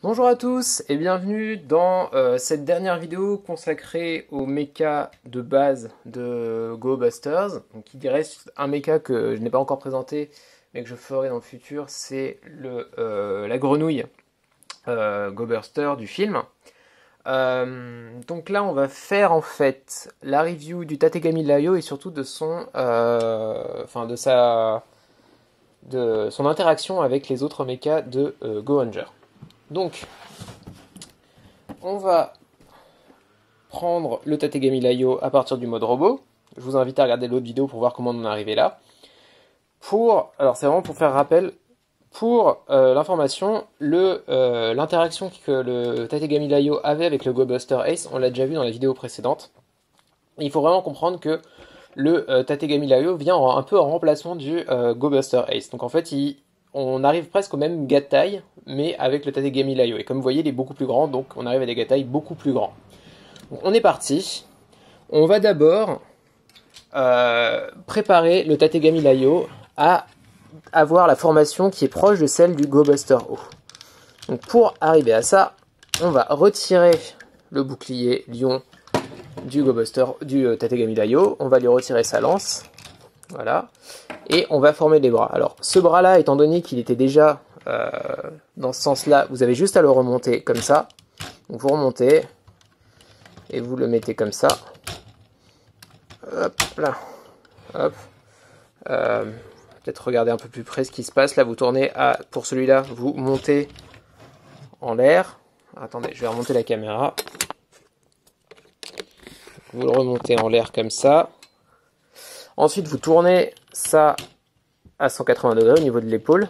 Bonjour à tous et bienvenue dans cette dernière vidéo consacrée au mecha de base de Go Busters. Donc, il reste un mecha que je n'ai pas encore présenté mais que je ferai dans le futur, c'est la grenouille Go Buster du film. Donc là on va faire en fait la review du Tategami Layo et surtout de son interaction avec les autres mechas de Go Ranger. Donc, on va prendre le Tategami Layo à partir du mode robot. Je vous invite à regarder l'autre vidéo pour voir comment on en est arrivé là. Alors c'est vraiment pour faire rappel, pour l'information, l'interaction que le Tategami Layo avait avec le Go Buster Ace, on l'a déjà vu dans la vidéo précédente. Il faut vraiment comprendre que le Tategami Layo vient un peu en remplacement du Go Buster Ace. Donc en fait, on arrive presque au même gatai, mais avec le Tategami Layo. Et comme vous voyez, il est beaucoup plus grand, donc on arrive à des gatai beaucoup plus grands. Donc on est parti. On va d'abord préparer le Tategami Layo à avoir la formation qui est proche de celle du Go Buster O. Donc pour arriver à ça, on va retirer le bouclier lion du Go Buster, du Tategami Layo. On va lui retirer sa lance. Voilà. Et on va former les bras. Alors, ce bras-là, étant donné qu'il était déjà dans ce sens-là, vous avez juste à le remonter comme ça. Donc, vous remontez et vous le mettez comme ça. Hop, là. Hop. Peut-être regarder un peu plus près ce qui se passe. Là, vous tournez pour celui-là, vous montez en l'air. Attendez, je vais remonter la caméra. Vous le remontez en l'air comme ça. Ensuite, vous tournez ça à 180 degrés au niveau de l'épaule.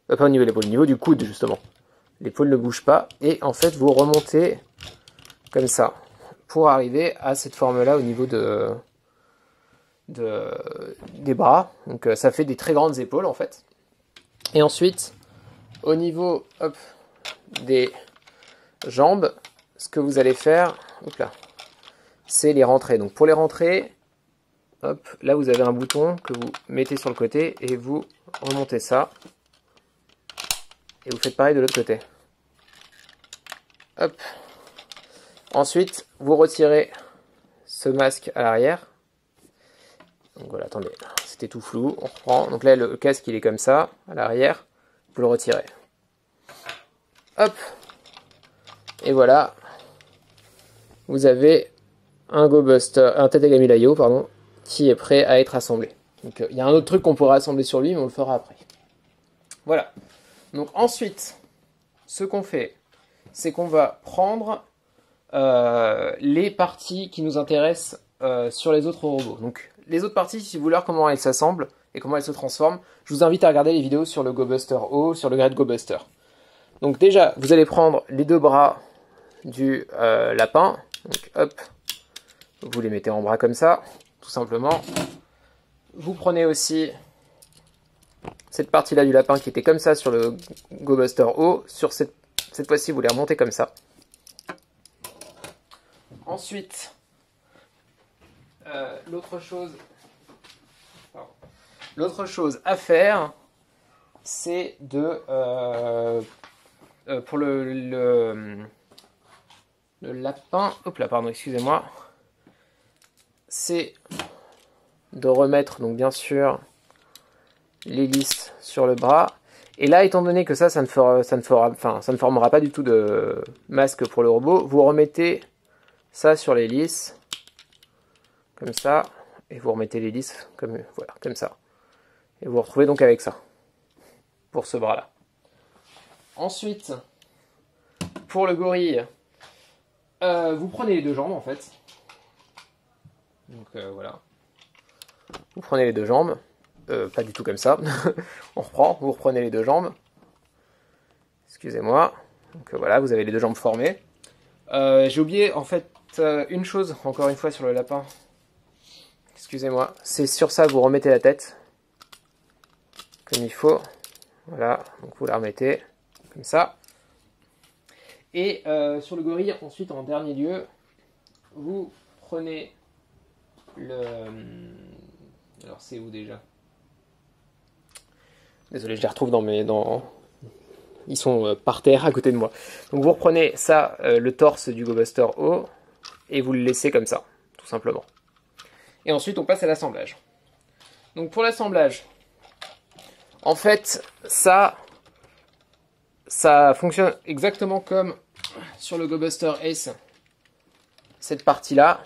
Pas au niveau de l'épaule, au niveau du coude, justement. L'épaule ne bouge pas. Et en fait, vous remontez comme ça pour arriver à cette forme-là au niveau des bras. Donc, ça fait des très grandes épaules, en fait. Et ensuite, au niveau des jambes, ce que vous allez faire, c'est les rentrer. Donc, pour les rentrer, hop, là vous avez un bouton que vous mettez sur le côté et vous remontez ça. Et vous faites pareil de l'autre côté. Hop. Ensuite, vous retirez ce masque à l'arrière. Donc voilà, attendez, c'était tout flou. On reprend. Donc là, le casque il est comme ça, à l'arrière. Vous le retirez. Hop. Et voilà. Vous avez un Go Buster, un Tategami Layo, pardon, qui est prêt à être assemblé. Donc il y a un autre truc qu'on pourra assembler sur lui, mais on le fera après. Voilà. Donc ensuite, ce qu'on fait, c'est qu'on va prendre les parties qui nous intéressent sur les autres robots. Donc les autres parties, si vous voulez voir comment elles s'assemblent et comment elles se transforment, je vous invite à regarder les vidéos sur le Go Buster O, sur le Great Go Buster. Donc déjà, vous allez prendre les deux bras du lapin. Donc hop, vous les mettez en bras comme ça, tout simplement. Vous prenez aussi cette partie-là du lapin qui était comme ça sur le Go Buster O. Sur cette fois-ci, vous les remontez comme ça. Ensuite, l'autre chose à faire, c'est de pour le lapin, hop là, pardon, excusez-moi, c'est de remettre donc bien sûr l'hélice sur le bras. Et là, étant donné que ça ne formera pas du tout de masque pour le robot, vous remettez ça sur l'hélice, comme ça, et vous remettez l'hélice comme ça. Et vous vous retrouvez donc avec ça, pour ce bras-là. Ensuite, pour le gorille, vous prenez les deux jambes en fait. Donc voilà. Vous prenez les deux jambes. Pas du tout comme ça. On reprend, vous reprenez les deux jambes. Excusez-moi. Donc voilà, vous avez les deux jambes formées. J'ai oublié en fait une chose, encore une fois sur le lapin. Excusez-moi. C'est sur ça que vous remettez la tête. Comme il faut. Voilà, donc vous la remettez comme ça. Et sur le gorille, ensuite en dernier lieu, vous prenez alors c'est où déjà? Désolé, je les retrouve dans ils sont par terre à côté de moi. Donc vous reprenez ça, le torse du GoBuster O, et vous le laissez comme ça, tout simplement. Et ensuite on passe à l'assemblage. Donc pour l'assemblage, en fait ça fonctionne exactement comme sur le GoBuster Ace, cette partie-là.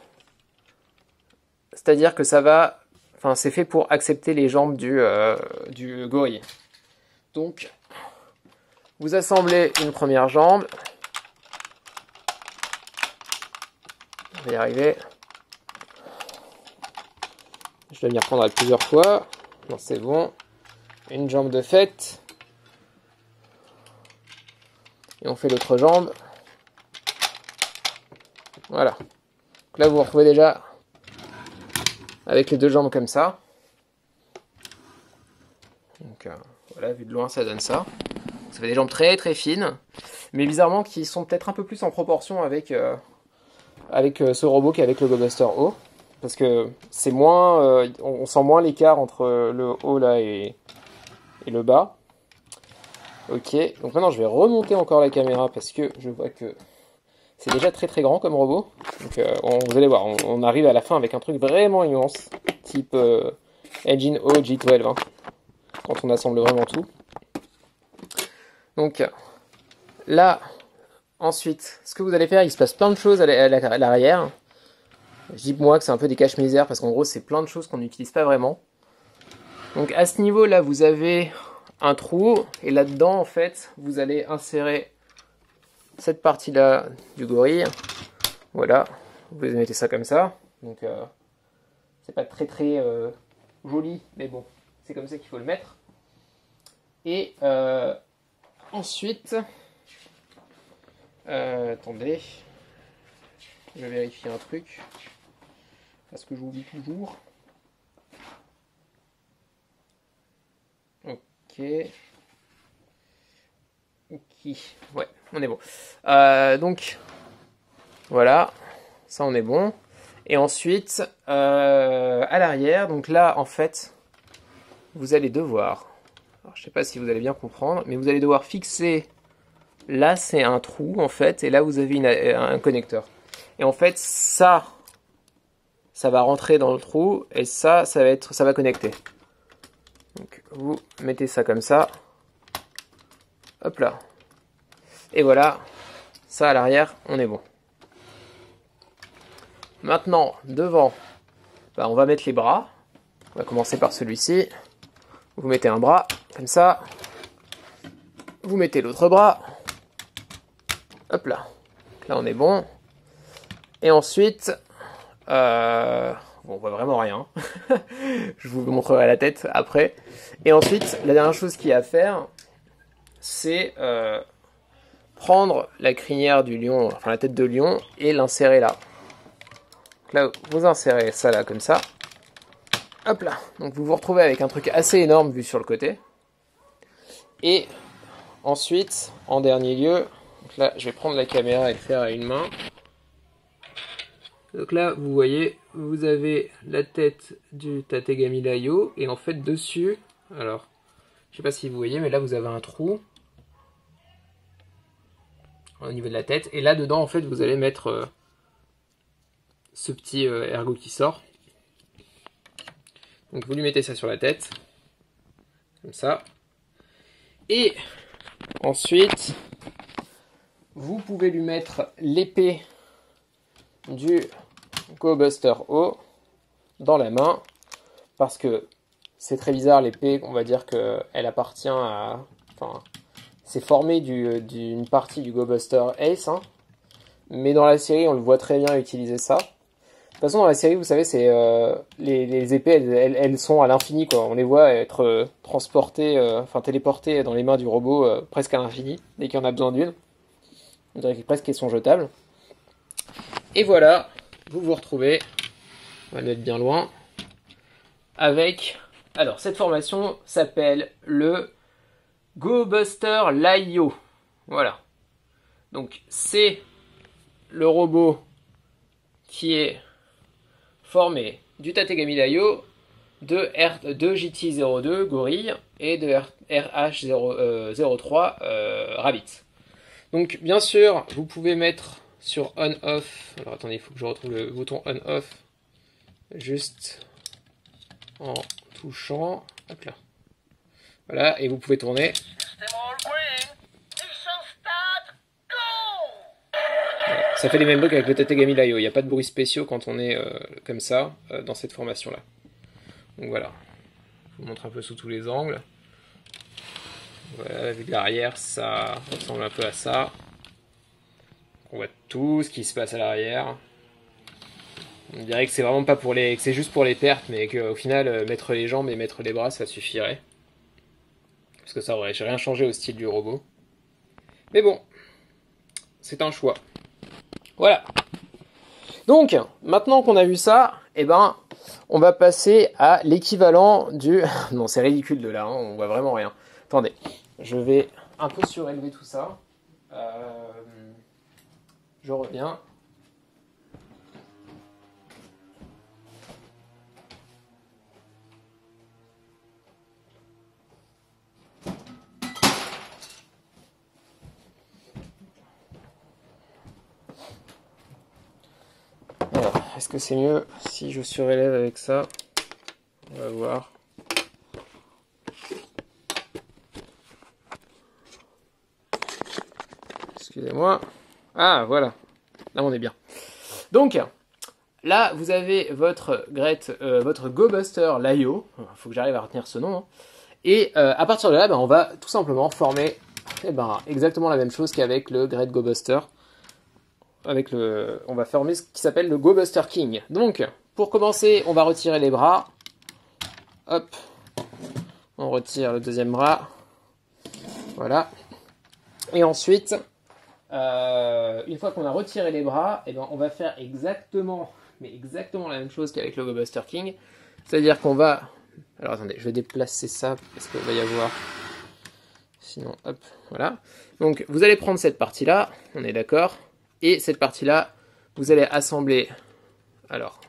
C'est-à-dire que ça va, enfin c'est fait pour accepter les jambes du gorille. Donc vous assemblez une première jambe. On va y arriver. Je dois m'y reprendre plusieurs fois. Non, c'est bon. Une jambe de fait. Et on fait l'autre jambe. Voilà. Donc là, vous vous retrouvez déjà avec les deux jambes comme ça. Donc voilà, vu de loin, ça donne ça. Ça fait des jambes très très fines. Mais bizarrement, qui sont peut-être un peu plus en proportion avec ce robot qu'avec le GoBuster O. Parce que c'est moins, on sent moins l'écart entre le haut là et le bas. Ok, donc maintenant je vais remonter encore la caméra parce que je vois que c'est déjà très très grand comme robot. Donc vous allez voir, on arrive à la fin avec un truc vraiment immense, type Engine O G12, hein, quand on assemble vraiment tout. Donc là, ensuite, ce que vous allez faire, il se passe plein de choses à l'arrière. Je dis moi que c'est un peu des cache-misères parce qu'en gros c'est plein de choses qu'on n'utilise pas vraiment. Donc à ce niveau là vous avez un trou et là-dedans en fait vous allez insérer cette partie là du gorille. Voilà, vous mettez ça comme ça. Donc c'est pas très très joli mais bon c'est comme ça qu'il faut le mettre. Et ensuite attendez, je vais vérifier un truc. Parce que j'oublie toujours. Ok. Ok. Ouais, on est bon. Donc, voilà. Ça, on est bon. Et ensuite, à l'arrière, donc là, en fait, vous allez devoir... Alors, je sais pas si vous allez bien comprendre, mais vous allez devoir fixer... Là, c'est un trou, en fait, et là, vous avez un connecteur. Et en fait, ça va rentrer dans le trou et ça va connecter. Donc vous mettez ça comme ça. Hop là. Et voilà, ça à l'arrière, on est bon. Maintenant, devant, on va mettre les bras. On va commencer par celui-ci. Vous mettez un bras comme ça. Vous mettez l'autre bras. Hop là. Là on est bon. Et ensuite bon, on voit vraiment rien. Je vous montrerai la tête après. Et ensuite, la dernière chose qu'il y a à faire, c'est prendre la crinière du lion, enfin la tête de lion, et l'insérer là. Donc là, vous insérez ça là, comme ça. Hop là. Donc vous vous retrouvez avec un truc assez énorme vu sur le côté. Et ensuite, en dernier lieu, donc là, je vais prendre la caméra et le faire à une main. Donc là, vous voyez, vous avez la tête du Tategami Layo, et en fait dessus, alors, je sais pas si vous voyez, mais là vous avez un trou au niveau de la tête, et là dedans, en fait, vous allez mettre ce petit ergot qui sort. Donc vous lui mettez ça sur la tête, comme ça, et ensuite, vous pouvez lui mettre l'épée du GoBuster O dans la main, parce que c'est très bizarre, l'épée, on va dire qu'elle appartient à... Enfin, c'est formé d'une partie du GoBuster Ace, hein, mais dans la série, on le voit très bien utiliser ça. De toute façon, dans la série, vous savez, c'est les épées, elles sont à l'infini, quoi. On les voit être transportées, enfin téléportées dans les mains du robot presque à l'infini, dès qu'il y en a besoin d'une. On dirait presque qu'elles sont jetables. Et voilà, vous vous retrouvez, on va le mettre bien loin, avec... Alors, cette formation s'appelle le GoBuster Layo. Voilà. Donc, c'est le robot qui est formé du Tategami Layo de GT02 Gorille et de RH03 Rabbit. Donc bien sûr, vous pouvez mettre sur on-off. Alors attendez, il faut que je retrouve le bouton on-off. Juste en touchant. Hop là. Voilà, et vous pouvez tourner. Voilà, ça fait les mêmes bruits qu'avec le Tategami Layo. Il n'y a pas de bruits spéciaux quand on est comme ça, dans cette formation-là. Donc voilà. Je vous montre un peu sous tous les angles. Voilà, la vue de l'arrière, ça ressemble un peu à ça. On voit tout ce qui se passe à l'arrière. On dirait que c'est vraiment pas pour les, que c'est juste pour les pertes, mais qu'au final, mettre les jambes et mettre les bras, ça suffirait. Parce que ça aurait rien changé au style du robot. Mais bon, c'est un choix. Voilà. Donc, maintenant qu'on a vu ça, eh ben, on va passer à l'équivalent du... Non, c'est ridicule de là, hein, on voit vraiment rien. Attendez, je vais un peu surélever tout ça. Je reviens. Alors, est-ce que c'est mieux si je surélève avec ça? On va voir. Excusez-moi. Ah, voilà. Là, on est bien. Donc, là, vous avez votre GoBuster Layo. Il faut que j'arrive à retenir ce nom. Hein. Et à partir de là, on va tout simplement former exactement la même chose qu'avec le Great GoBuster. On va former ce qui s'appelle le GoBuster King. Donc, pour commencer, on va retirer les bras. Hop. On retire le deuxième bras. Voilà. Et ensuite, une fois qu'on a retiré les bras, on va faire exactement la même chose qu'avec le GoBuster King. C'est-à-dire qu'on va... Alors attendez, je vais déplacer ça parce qu'il va y avoir... Sinon, hop, voilà. Donc, vous allez prendre cette partie-là, on est d'accord. Et cette partie-là, vous allez assembler... Alors,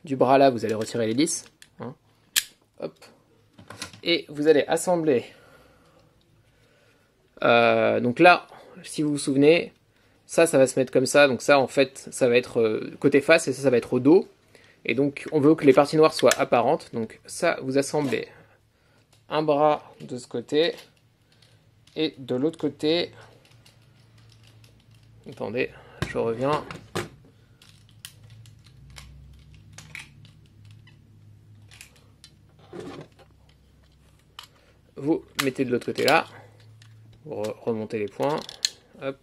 du bras là, vous allez retirer l'hélice. Hein, hop. Et vous allez assembler... donc là, si vous vous souvenez, ça va se mettre comme ça. Donc ça, en fait, ça va être côté face et ça va être au dos. Et donc, on veut que les parties noires soient apparentes. Donc ça, vous assemblez un bras de ce côté et de l'autre côté. Attendez, je reviens. Vous mettez de l'autre côté là. Vous remontez les points. Hop.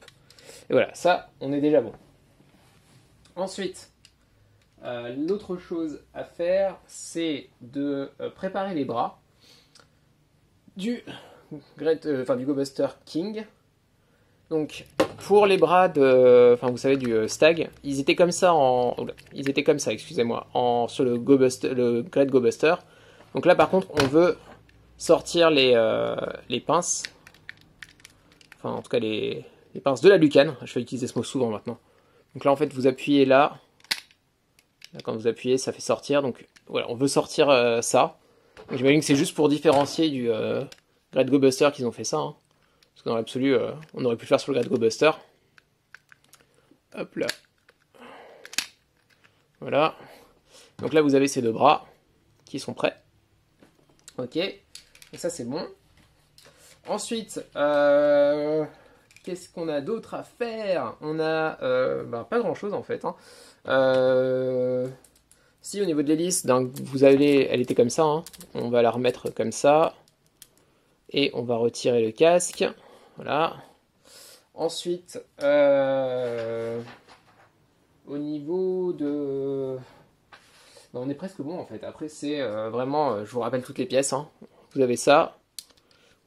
Et voilà, ça, on est déjà bon. Ensuite, l'autre chose à faire, c'est de préparer les bras du GoBuster King. Donc, pour les bras vous savez, du Stag, ils étaient comme ça excusez-moi, sur le Great GoBuster. Donc là, par contre, on veut sortir les pinces. Enfin, en tout cas, les pinces de la lucane. Je vais utiliser ce mot souvent maintenant. Donc là, en fait, vous appuyez là. Là, quand vous appuyez, ça fait sortir. Donc voilà, on veut sortir ça. J'imagine que c'est juste pour différencier du Great GoBuster qu'ils ont fait ça. Hein. Parce que dans l'absolu, on aurait pu le faire sur le Great GoBuster. Hop là. Voilà. Donc là, vous avez ces deux bras qui sont prêts. Ok. Et ça, c'est bon. Ensuite, qu'est-ce qu'on a d'autre à faire? On a pas grand-chose en fait. Hein. Si au niveau de l'hélice, elle était comme ça. Hein. On va la remettre comme ça. Et on va retirer le casque. Voilà. Ensuite, au niveau de... on est presque bon en fait. Après, c'est vraiment... je vous rappelle toutes les pièces. Hein. Vous avez ça.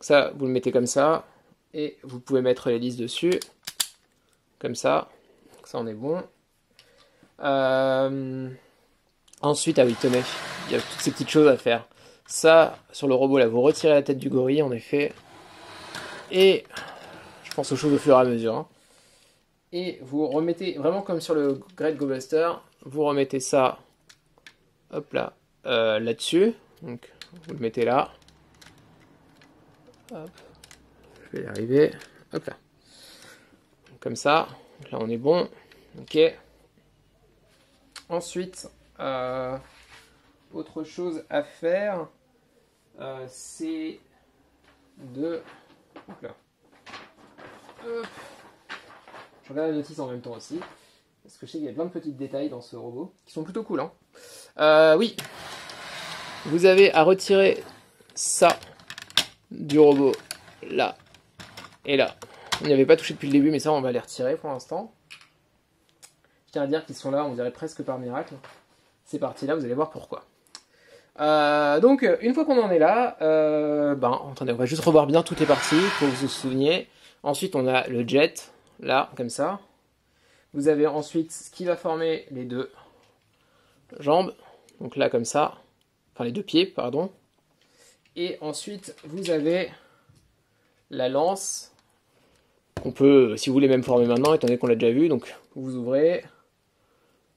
Ça, vous le mettez comme ça. Et vous pouvez mettre l'hélice dessus. Comme ça. Ça, on est bon. Ensuite, ah oui, tenez. Il y a toutes ces petites choses à faire. Ça, sur le robot, là, vous retirez la tête du gorille, en effet. Et je pense aux choses au fur et à mesure. Hein. Et vous remettez, vraiment comme sur le Great GoBuster, vous remettez ça, hop là, là-dessus. Donc, vous le mettez là. Hop. Je vais y arriver. Hop là. Comme ça. Donc là, on est bon. Ok. Ensuite, autre chose à faire, c'est de... Hop là. Hop. Je regarde la notice en même temps aussi. Parce que je sais qu'il y a plein de petits détails dans ce robot qui sont plutôt cool. Hein. Oui. Vous avez à retirer ça du robot. Là. Et là. On n'y avait pas touché depuis le début, mais ça, on va les retirer pour l'instant. Je tiens à dire qu'ils sont là, on dirait presque par miracle. Ces parties-là, vous allez voir pourquoi. Donc, une fois qu'on en est là, attendez, on va juste revoir bien toutes les parties pour que vous vous souveniez. Ensuite, on a le jet, là, comme ça. Vous avez ensuite ce qui va former les deux jambes, donc là, comme ça. Enfin, les deux pieds, pardon. Et ensuite, vous avez la lance, qu'on peut, si vous voulez, même former maintenant, étant donné qu'on l'a déjà vu. Donc, vous ouvrez,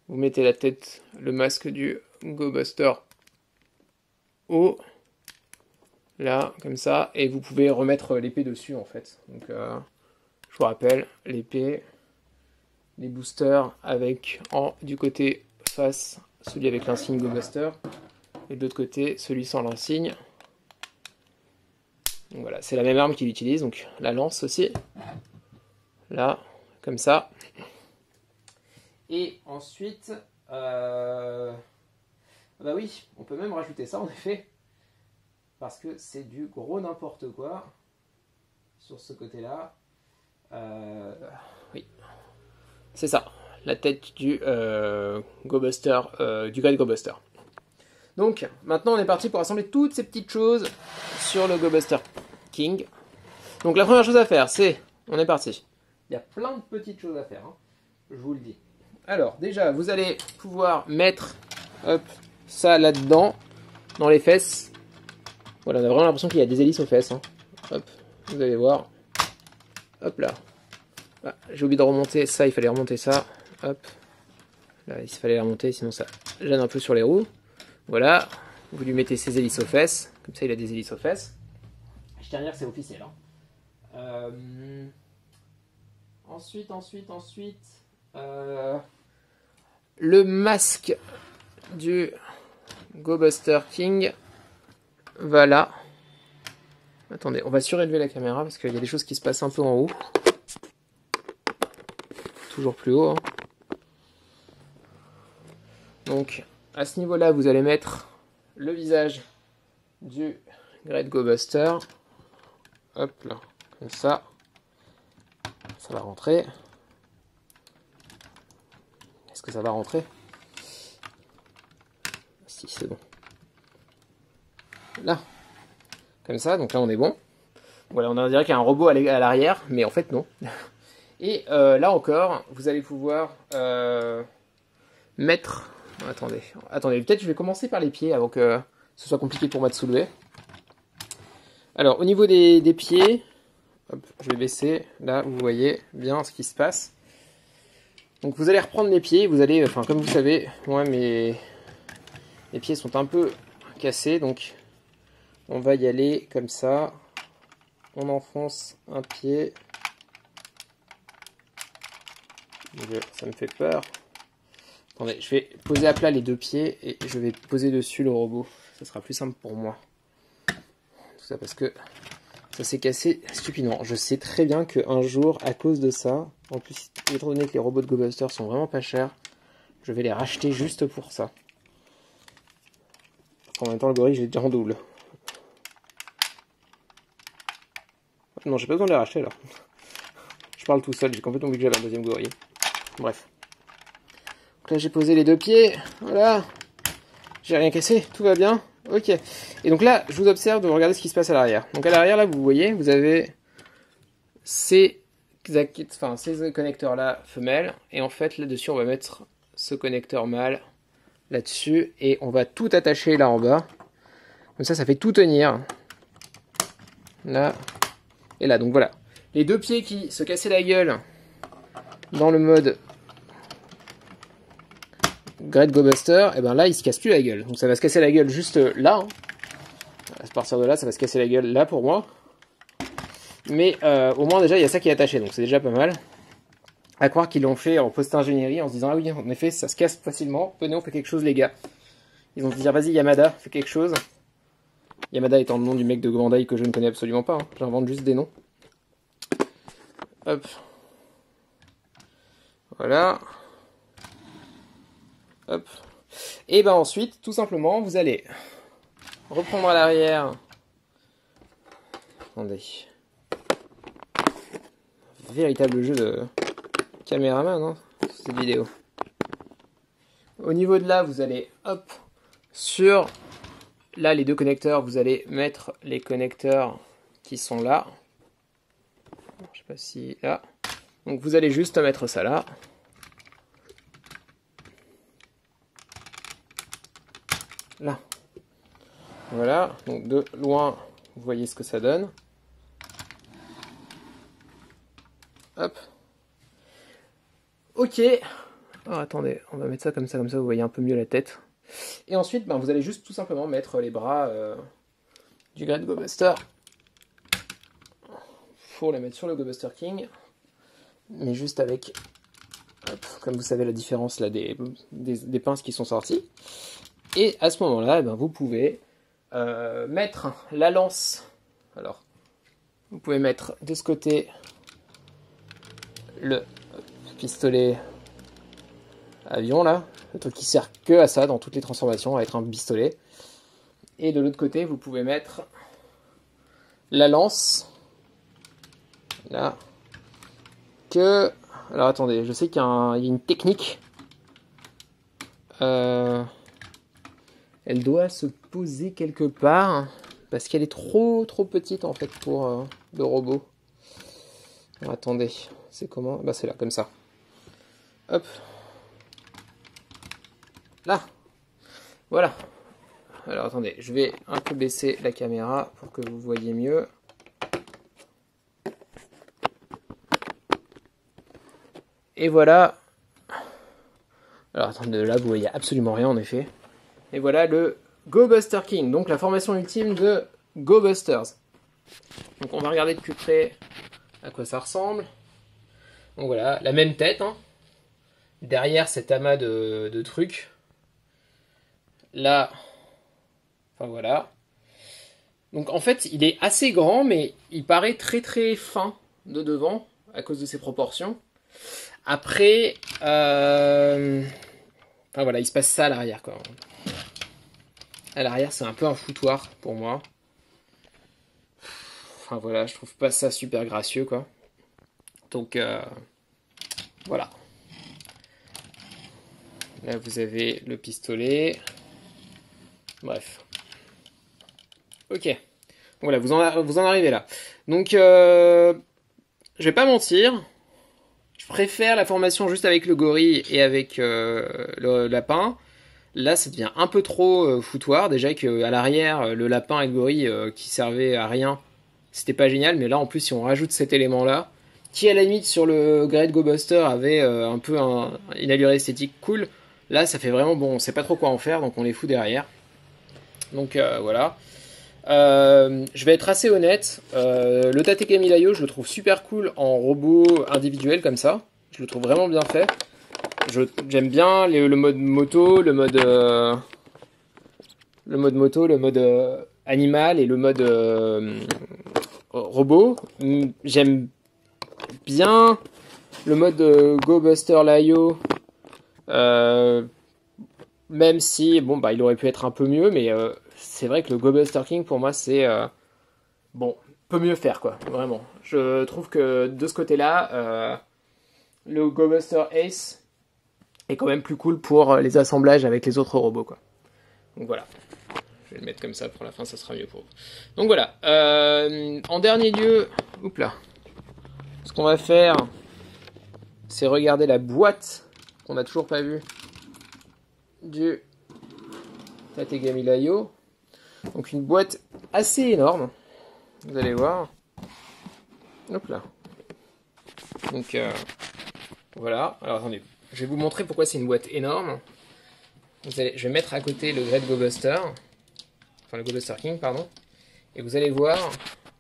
vous mettez la tête, le masque du GoBuster haut, là, comme ça, et vous pouvez remettre l'épée dessus, en fait. Donc, je vous rappelle, l'épée, les boosters avec, du côté face, celui avec l'insigne GoBuster, et de l'autre côté, celui sans l'insigne. Donc voilà, c'est la même arme qu'il utilise, donc la lance aussi. Là, comme ça. Et ensuite, bah oui, on peut même rajouter ça en effet. Parce que c'est du gros n'importe quoi. Sur ce côté-là. Oui. C'est ça. La tête du GoBuster, du Great GoBuster. Donc, maintenant on est parti pour assembler toutes ces petites choses sur le GoBuster King. Donc la première chose à faire, c'est... On est parti. Il y a plein de petites choses à faire, hein, je vous le dis. Alors, déjà, vous allez pouvoir mettre hop, ça là-dedans, dans les fesses. Voilà, on a vraiment l'impression qu'il y a des hélices aux fesses. Hein. Hop, vous allez voir. Hop là. Ah, j'ai oublié de remonter ça, il fallait remonter ça. Hop. Là, il fallait les remonter, sinon ça gêne un peu sur les roues. Voilà, vous lui mettez ses hélices aux fesses. Comme ça, il a des hélices aux fesses. Je tiens à dire que c'est officiel. Hein. Ensuite, le masque du GoBuster King va là. Attendez, on va surélever la caméra parce qu'il y a des choses qui se passent un peu en haut. Toujours plus haut. Hein. Donc, à ce niveau-là, vous allez mettre le visage du Great GoBuster. Hop là, comme ça. Ça va rentrer. Est-ce que ça va rentrer? Si, c'est bon. Là. Comme ça, donc là on est bon. Voilà, on dirait qu'il y a un robot à l'arrière, mais en fait non. Et là encore, vous allez pouvoir mettre... Attendez, peut-être je vais commencer par les pieds avant que ce soit compliqué pour moi de soulever. Alors, au niveau des pieds, hop, je vais baisser. Là, vous voyez bien ce qui se passe. Donc, vous allez reprendre les pieds. Vous allez, enfin, comme vous savez, moi, mes pieds sont un peu cassés. Donc, on va y aller comme ça. On enfonce un pied. Ça me fait peur. Attendez, je vais poser à plat les deux pieds et je vais poser dessus le robot. Ça sera plus simple pour moi. Tout ça parce que ça s'est cassé stupidement. Je sais très bien qu'un jour, à cause de ça, en plus, étant donné que les robots de GoBuster sont vraiment pas chers, je vais les racheter juste pour ça. En même temps, le gorille, je l'ai déjà en double. Non, j'ai pas besoin de les racheter alors. Je parle tout seul, j'ai complètement oublié que j'avais un deuxième gorille. Bref. Donc là, j'ai posé les deux pieds. Voilà. J'ai rien cassé, tout va bien. Ok. Et donc là, je vous observe de regarder ce qui se passe à l'arrière. Donc à l'arrière, là, vous voyez, vous avez ces connecteurs-là femelles. Et en fait, là-dessus, on va mettre ce connecteur mâle là-dessus. Et on va tout attacher là en bas. Comme ça fait tout tenir. Là. Et là, donc voilà. Les deux pieds qui se cassaient la gueule dans le mode Great GoBuster, et ben là, il se casse plus la gueule. Donc ça va se casser la gueule juste là. Hein. À partir de là, ça va se casser la gueule là pour moi. Mais au moins déjà, il y a ça qui est attaché, donc c'est déjà pas mal. À croire qu'ils l'ont fait en post-ingénierie en se disant, ah oui, en effet, ça se casse facilement. Venez, on fait quelque chose, les gars. Ils ont dit, vas-y, Yamada, fais quelque chose. Yamada étant le nom du mec de Bandai que je ne connais absolument pas. Hein. J'invente juste des noms. Hop. Voilà. Hop. Et ben ensuite, tout simplement, vous allez reprendre à l'arrière. Attendez. Véritable jeu de caméraman, hein, cette vidéo. Au niveau de là, vous allez, hop, sur, là, les deux connecteurs, vous allez mettre les connecteurs qui sont là. Je sais pas si, là. Donc, vous allez juste mettre ça là. Là. Voilà. Donc, de loin, vous voyez ce que ça donne. Hop. Ok. Alors, attendez, on va mettre ça, vous voyez un peu mieux la tête. Et ensuite, ben, vous allez juste tout simplement mettre les bras du Great Go Buster. Faut les mettre sur le Go Buster King. Mais juste avec, hop, comme vous savez la différence là des pinces qui sont sorties. Et à ce moment-là, ben, vous pouvez mettre la lance. Alors, vous pouvez mettre de ce côté le pistolet avion là, le truc qui sert que à ça dans toutes les transformations, à être un pistolet. Et de l'autre côté, vous pouvez mettre la lance là. Alors attendez, je sais qu'il y a une technique. Elle doit se poser quelque part parce qu'elle est trop petite en fait pour le robot. Alors, attendez, c'est comment? Bah c'est là, comme ça. Hop. Là. Voilà. Alors attendez, je vais un peu baisser la caméra pour que vous voyez mieux. Et voilà. Alors attendez, là vous voyez absolument rien en effet. Et voilà le Go Buster King, donc la formation ultime de Go Busters. Donc on va regarder de plus près à quoi ça ressemble. Donc voilà, la même tête, hein. Derrière cet amas de trucs. Là, enfin voilà. Donc en fait, il est assez grand, mais il paraît très fin de devant, à cause de ses proportions. Après, enfin voilà, il se passe ça à l'arrière, quoi. À l'arrière, c'est un peu un foutoir pour moi. Enfin voilà, je trouve pas ça super gracieux, quoi. Donc voilà. Là, vous avez le pistolet. Bref. Ok. Voilà, vous en arrivez là. Donc, je vais pas mentir. Je préfère la formation juste avec le gorille et avec le lapin. Là, ça devient un peu trop foutoir. Déjà qu'à l'arrière, le lapin et le gorille qui servaient à rien, c'était pas génial. Mais là, en plus, si on rajoute cet élément-là, qui à la limite sur le Great Go Buster avait un peu une allure esthétique cool, là, ça fait vraiment bon. On sait pas trop quoi en faire, donc on les fout derrière. Donc voilà. Je vais être assez honnête. Le Tategami Layo, je le trouve super cool en robot individuel comme ça. Je le trouve vraiment bien fait. J'aime bien le mode moto, le mode animal et le mode robot. J'aime bien le mode Go Buster Layo. Même si, bon, bah, il aurait pu être un peu mieux, mais c'est vrai que le Go Buster King, pour moi, c'est... bon, peut mieux faire, quoi, vraiment. Je trouve que, de ce côté-là, le Go Buster Ace est quand même plus cool pour les assemblages avec les autres robots, quoi. Donc voilà. Je vais le mettre comme ça pour la fin, ça sera mieux pour vous. Donc voilà. En dernier lieu... Oups là. Ce qu'on va faire, c'est regarder la boîte qu'on n'a toujours pas vue du Tategami Layo. Donc une boîte assez énorme, vous allez voir. Hop là. Donc voilà. Alors attendez, je vais vous montrer pourquoi c'est une boîte énorme. Je vais mettre à côté le Great Go Buster, enfin le Go Buster King, pardon. Et vous allez voir,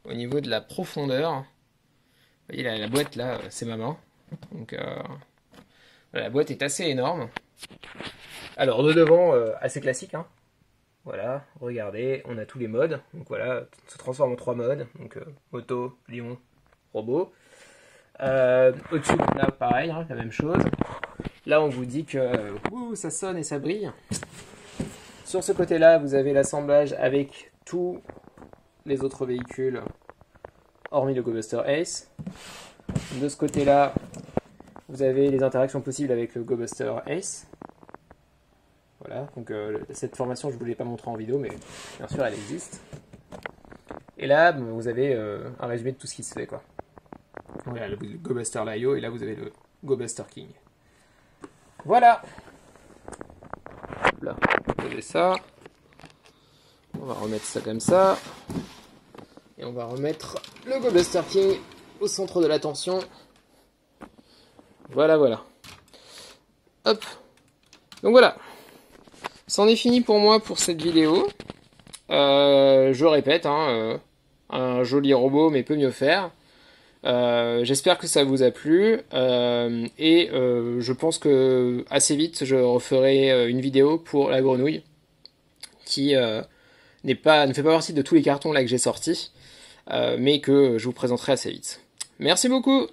au niveau de la profondeur, vous voyez la boîte là, c'est ma main. Donc voilà, la boîte est assez énorme. Alors de devant, assez classique, hein. Voilà, regardez, on a tous les modes. Donc voilà, ça se transforme en 3 modes. Donc moto, lion, robot. Au-dessus, là, pareil, hein, la même chose. Là, on vous dit que ça sonne et ça brille. Sur ce côté-là, vous avez l'assemblage avec tous les autres véhicules, hormis le Go Buster Ace. De ce côté-là, vous avez les interactions possibles avec le Go Buster Ace. Voilà, donc cette formation, je ne vous l'ai pas montré en vidéo, mais bien sûr, elle existe. Et là, vous avez un résumé de tout ce qui se fait, quoi. Voilà, le Go Buster Laio, et là, vous avez le Go Buster King. Voilà. Là, vous avez ça. On va remettre ça comme ça. Et on va remettre le Go Buster King au centre de l'attention. Voilà, voilà. Hop. Donc voilà. C'en est fini pour moi pour cette vidéo. Je répète, hein, un joli robot mais peut mieux faire. J'espère que ça vous a plu et je pense que assez vite je referai une vidéo pour la grenouille qui ne fait pas partie de tous les cartons là que j'ai sortis mais que je vous présenterai assez vite. Merci beaucoup.